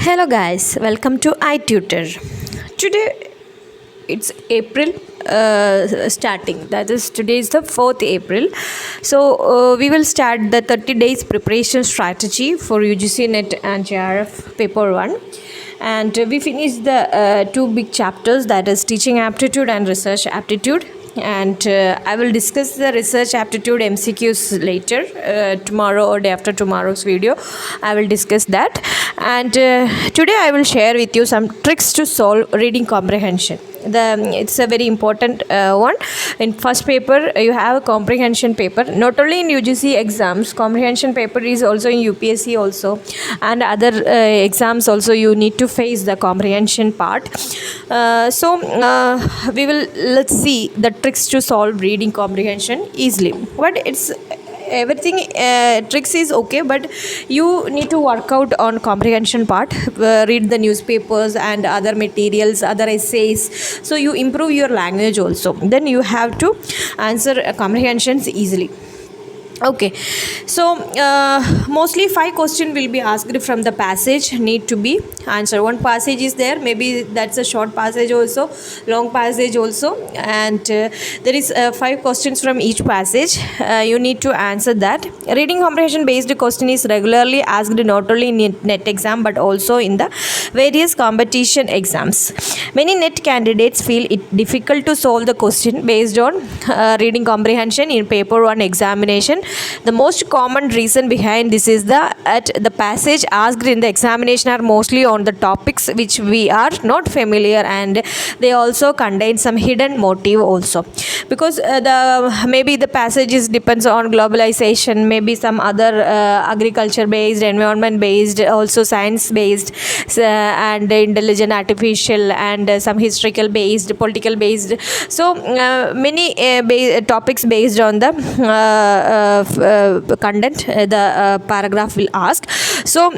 Hello guys, welcome to i-tutor. Today it's April starting. That is, today is the 4th April. So we will start the 30 days preparation strategy for UGC-Net and JRF paper 1. And we finished the two big chapters, that is teaching aptitude and research aptitude. And I will discuss the research aptitude MCQs later, tomorrow or day after tomorrow's video. I will discuss that. And today I will share with you some tricks to solve reading comprehension. It's a very important one. In first paper you have a comprehension paper. Not only in UGC exams, comprehension paper is also in UPSC also, and other exams also you need to face the comprehension part. Let's see the tricks to solve reading comprehension easily. But it's everything tricks is okay, but you need to work out on comprehension part, read the newspapers and other materials, other essays, so you improve your language also. Then you have to answer comprehensions easily. Okay, so mostly 5 questions will be asked from the passage, need to be answered. One passage is there, maybe that's a short passage also, long passage also, and there is 5 questions from each passage. You need to answer that. Reading comprehension based question is regularly asked not only in net exam but also in the various competition exams. Many net candidates feel it difficult to solve the question based on reading comprehension in paper 1 examination. The most common reason behind this is that the passage asked in the examination are mostly on the topics which we are not familiar, and they also contain some hidden motive also, because maybe the passages depends on globalization, maybe some other agriculture based, environment based, also science based, and intelligent artificial, and some historical based, political based. So many topics based on the content the paragraph will ask. So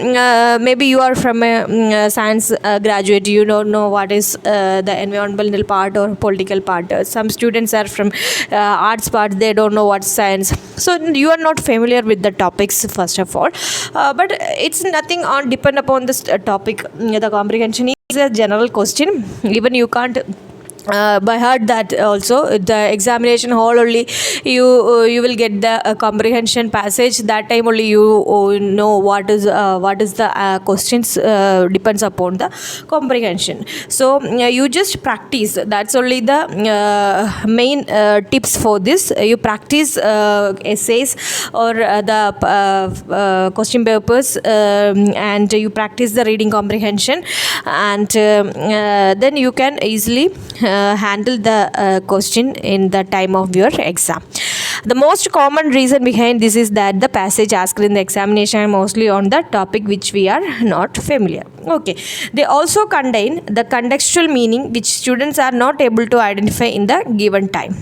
maybe you are from a science graduate, you don't know what is the environmental part or political part. Some students are from arts part, they don't know what's science, so you are not familiar with the topics first of all. But it's nothing on depend upon this topic. The comprehension is a general question, even you can't by heart that also. The examination hall only you will get the comprehension passage. That time only you know what is the questions depends upon the comprehension. So you just practice. That's only the main tips for this. You practice essays or the question papers, and you practice the reading comprehension, and then you can easily handle the question in the time of your exam. The most common reason behind this is that the passage asked in the examination are mostly on the topic which we are not familiar. Okay, they also contain the contextual meaning which students are not able to identify in the given time,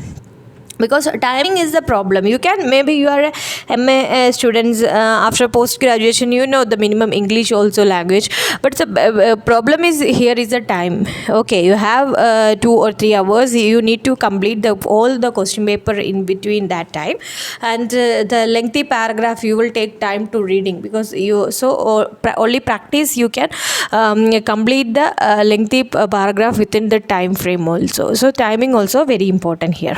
because timing is the problem. You can, maybe you are a MA students, after post graduation you know the minimum English also language, but the problem is here is the time. Okay, you have 2 or 3 hours, you need to complete all the question paper in between that time, and the lengthy paragraph you will take time to reading, because you only practice you can complete the lengthy paragraph within the time frame also. So timing also very important here.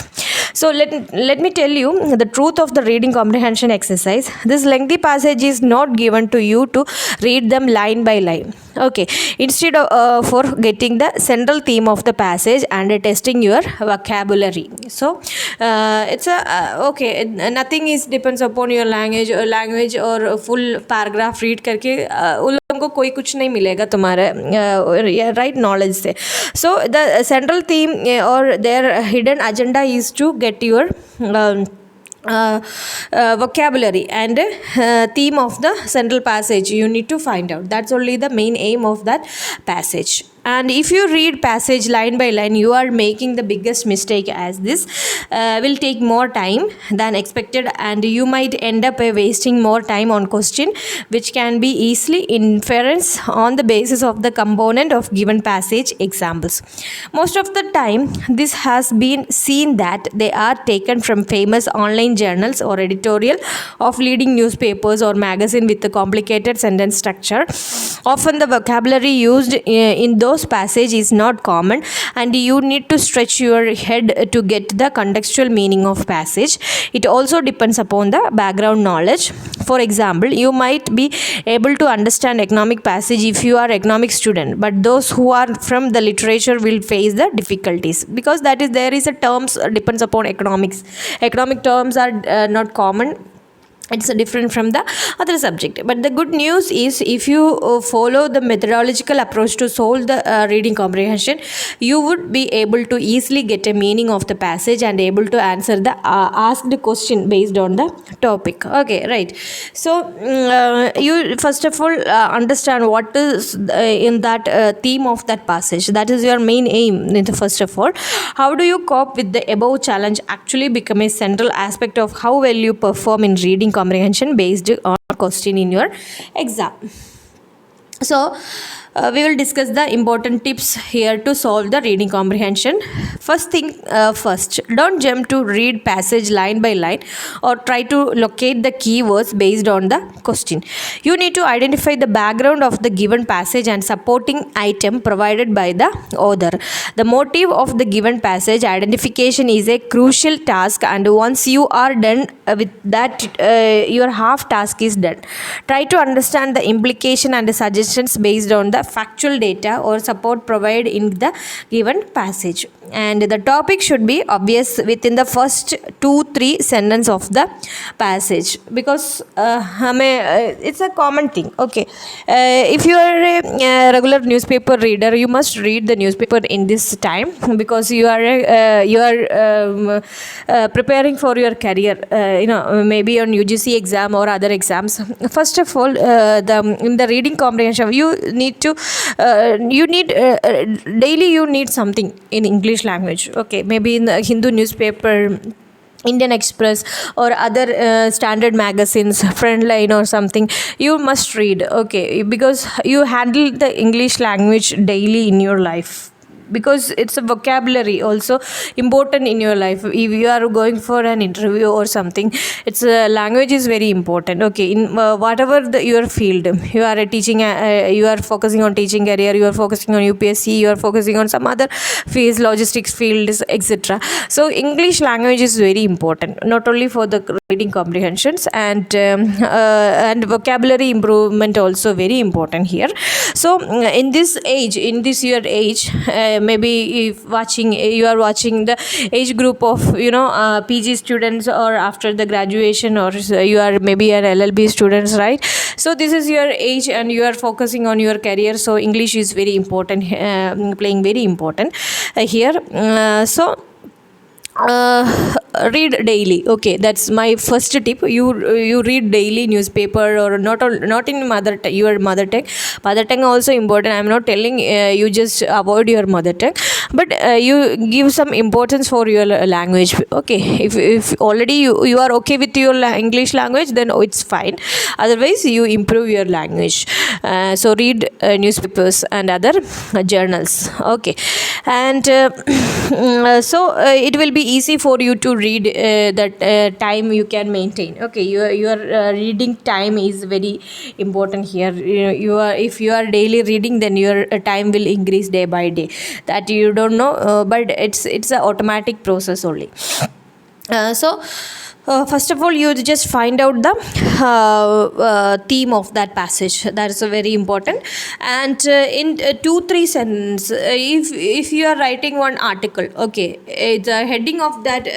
So let me tell you the truth of the reading comprehension exercise. This lengthy passage is not given to you to read them line by line. Okay, instead of for getting the central theme of the passage and testing your vocabulary. So it's a okay, nothing is depends upon your language or full paragraph read करके उन लोगों को कोई कुछ नहीं मिलेगा तुम्हारे right knowledge से. So the central theme or their hidden agenda is to get your vocabulary and theme of the central passage you need to find out. That's only the main aim of that passage. And if you read passage line by line, you are making the biggest mistake, as this will take more time than expected, and you might end up wasting more time on question which can be easily inference on the basis of the component of given passage examples. Most of the time this has been seen that they are taken from famous online journals or editorial of leading newspapers or magazine with a complicated sentence structure. Often the vocabulary used in those passages is not common, and you need to stretch your head to get the contextual meaning of passage. It also depends upon the background knowledge. For example, you might be able to understand economic passage if you are economic student, but those who are from the literature will face the difficulties, because that is there is a terms depends upon economics. Economic terms are not common. It's different from the other subject. But the good news is, if you follow the methodological approach to solve the reading comprehension, you would be able to easily get a meaning of the passage and able to answer the asked question based on the topic. Okay, right. So you first of all understand what is in that theme of that passage. That is your main aim. First of all, how do you cope with the above challenge actually become a central aspect of how well you perform in reading comprehension based on question in your exam. So we will discuss the important tips here to solve the reading comprehension. First thing first, don't jump to read passage line by line or try to locate the keywords based on the question. You need to identify the background of the given passage and supporting item provided by the author. The motive of the given passage identification is a crucial task, and once you are done with that, your half task is done. Try to understand the implication and the suggestions based on the factual data or support provided in the given passage. And the topic should be obvious within the first 2-3 sentences of the passage, because it's a common thing. Okay, if you are a regular newspaper reader, you must read the newspaper in this time, because you are preparing for your career, maybe on UGC exam or other exams. First of all, in the reading comprehension, you need daily you need something in English language. Okay, maybe in the Hindu newspaper, Indian Express, or other standard magazines, Friendline or something, you must read. Okay, because you handle the English language daily in your life, because it's a vocabulary also important in your life. If you are going for an interview or something, it's language is very important. Okay, in whatever your field, you are a teaching, you are focusing on teaching career, you are focusing on UPSC, you are focusing on some other fields, logistics fields, etc. So English language is very important, not only for the reading comprehensions, and vocabulary improvement also very important here. So in this your age, maybe if you are watching the age group of PG students, or after the graduation, or you are maybe an LLB students, right? So this is your age and you are focusing on your career, so English is very important, playing very important here. Read daily. Okay, that's my first tip. You read daily newspaper, or not in your mother tongue also important. I'm not telling you just avoid your mother tongue, but you give some importance for your language. Okay, if already you are okay with your English language, then it's fine. Otherwise you improve your language. So read newspapers and other journals. Okay, and so it will be easy for you to read that time you can maintain. Okay, your reading time is very important here. If you are daily reading, then your time will increase day by day. That you don't know, but it's an automatic process only. First of all, you just find out the theme of that passage. That is very important. And in 2-3 sentences, if you are writing one article, okay, the heading of that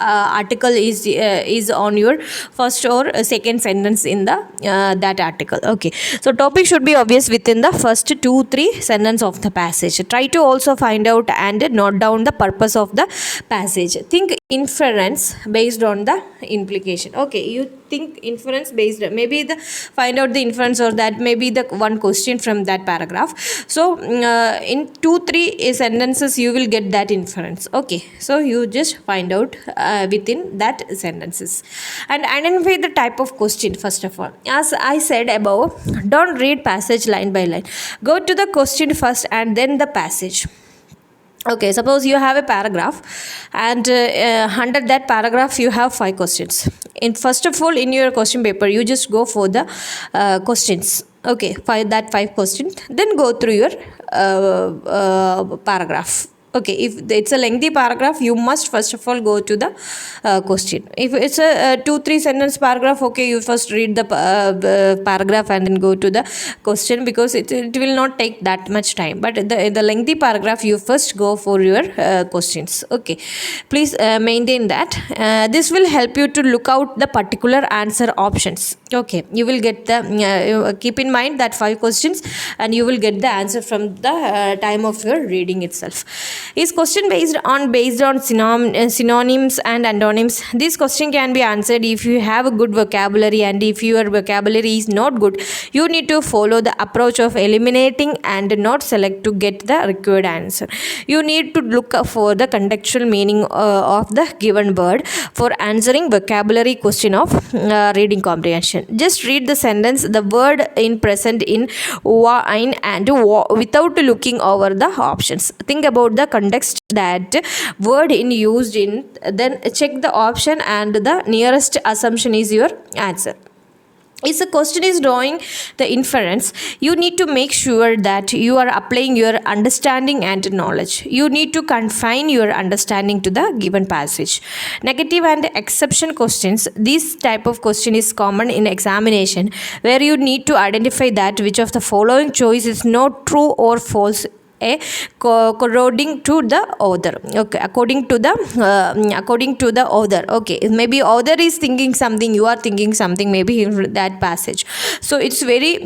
article is on your first or second sentence in the that article. Okay, so topic should be obvious within the first 2-3 sentences of the passage. Try to also find out and note down the purpose of the passage. Think inference based on the implication. Okay, you think inference based, maybe the find out the inference, or that may be the one question from that paragraph. So in 2-3 sentences you will get that inference. Okay, so you just find out within that sentences. And identify the type of question. First of all, as I said above, don't read passage line by line, go to the question first and then the passage. Okay, suppose you have a paragraph, and under that paragraph you have 5 questions. In first of all, in your question paper, you just go for the questions. Okay, five questions, then go through your paragraph. Okay, if it's a lengthy paragraph, you must first of all go to the question. If it's a 2-3 sentence paragraph, okay, you first read the paragraph and then go to the question, because it will not take that much time. But the lengthy paragraph, you first go for your questions. Okay, please maintain that. This will help you to look out the particular answer options. Okay, you will get the keep in mind that 5 questions, and you will get the answer from the time of your reading itself. Is question based on synonyms and antonyms? This question can be answered if you have a good vocabulary, and if your vocabulary is not good, you need to follow the approach of eliminating and not select to get the required answer. You need to look for the contextual meaning of the given word for answering vocabulary question of reading comprehension. Just read the sentence, the word in present in and without looking over the options. Think about the context that word in used in, then check the option, and the nearest assumption is your answer. If the question is drawing the inference, you need to make sure that you are applying your understanding and knowledge. You need to confine your understanding to the given passage. Negative and exception questions. This type of question is common in examination, where you need to identify that which of the following choice is not true or false according to the author. Okay, according to the author. Okay, maybe author is thinking something, you are thinking something, maybe in that passage. So it's very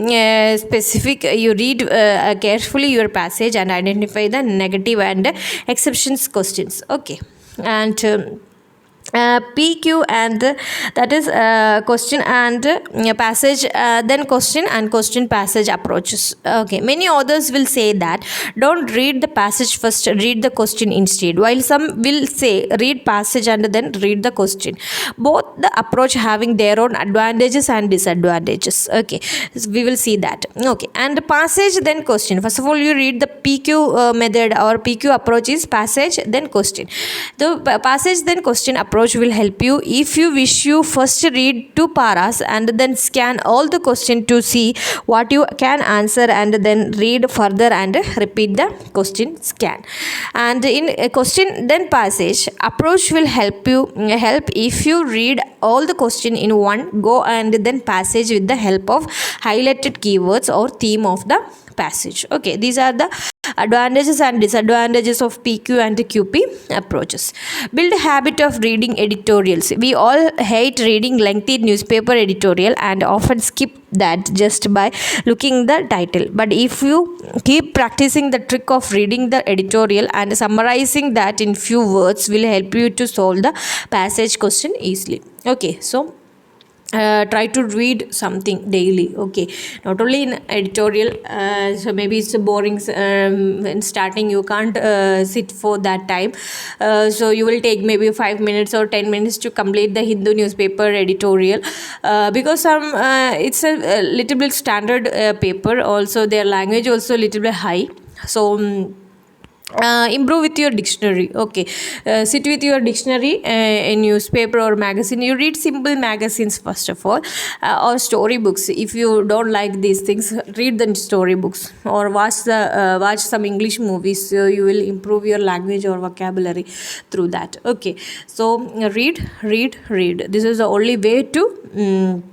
specific. You read carefully your passage and identify the negative and exceptions questions. Okay, and PQ, and that is question and passage, then question and question passage approaches. Okay, many authors will say that don't read the passage first, read the question instead, while some will say read passage and then read the question. Both the approach having their own advantages and disadvantages. Okay, so we will see that. Okay, and passage then question. First of all, you read the PQ method, or PQ approach is passage then question. The passage then question approach will help you if you wish. You first read 2 paras and then scan all the question to see what you can answer, and then read further and repeat the question scan. And in a question then passage approach will help if you read all the question in one go, and then passage with the help of highlighted keywords or theme of the passage. Okay, these are the advantages and disadvantages of PQ and QP approaches. Build a habit of reading editorials. We all hate reading lengthy newspaper editorial and often skip that just by looking the title. But if you keep practicing the trick of reading the editorial and summarizing that in few words, will help you to solve the passage question easily. Okay, so try to read something daily. Okay, not only in editorial, so maybe it's boring in starting, you can't sit for that time, so you will take maybe 5 minutes or 10 minutes to complete the Hindu newspaper editorial, because it's a little bit standard paper, also their language also a little bit high. So improve with your dictionary. Okay, sit with your dictionary in newspaper or magazine. You read simple magazines first of all, or story books. If you don't like these things, read the story books, or watch some English movies. So you will improve your language or vocabulary through that. Okay, so read. This is the only way to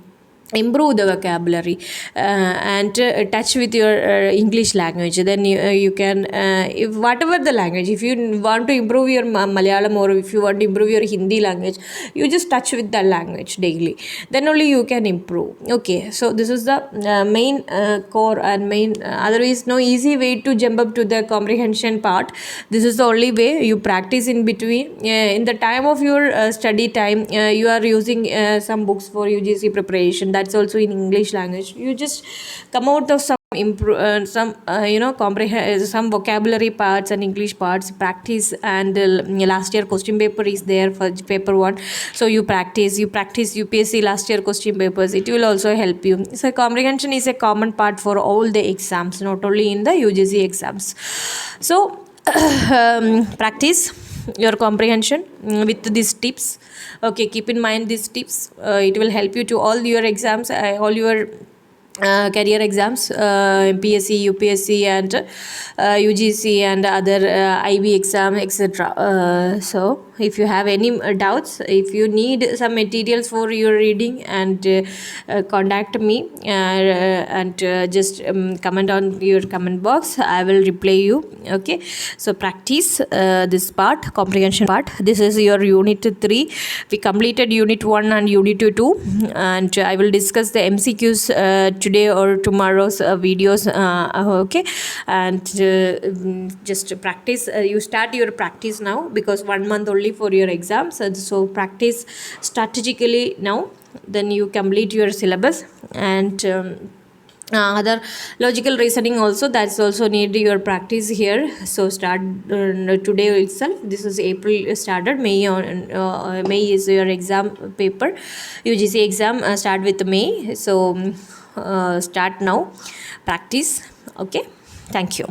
improve the vocabulary and touch with your English language. Then you can if whatever the language, if you want to improve your Malayalam, or if you want to improve your Hindi language, you just touch with that language daily, then only you can improve. Okay, so this is the main core and main otherwise no easy way to jump up to the comprehension part. This is the only way. You practice in between, in the time of your study time, you are using some books for UGC preparation, that's also in English language. You just come out of some comprehend some vocabulary parts and English parts, practice. And last year question paper is there for paper 1, so you practice UPSC last year question papers, it will also help you. So comprehension is a common part for all the exams, not only in the UGC exams. So practice your comprehension with these tips. Okay, keep in mind these tips. It will help you to all your exams, all your career exams, PSC, UPSC, and UGC, and other IB exam, etc. So if you have any doubts, if you need some materials for your reading, and contact me, and just comment on your comment box, I will reply you. Okay, so practice this part, comprehension part. This is your unit 3. We completed unit 1 and unit 2, and I will discuss the MCQs today or tomorrow's videos. Okay, and just practice. You start your practice now, because 1 month only for your exams, so practice strategically now, then you complete your syllabus. And other logical reasoning also, that's also need your practice here. So start today itself. This is April started, May on May is your exam paper, UGC exam start with May. So start now, practice. Okay, thank you.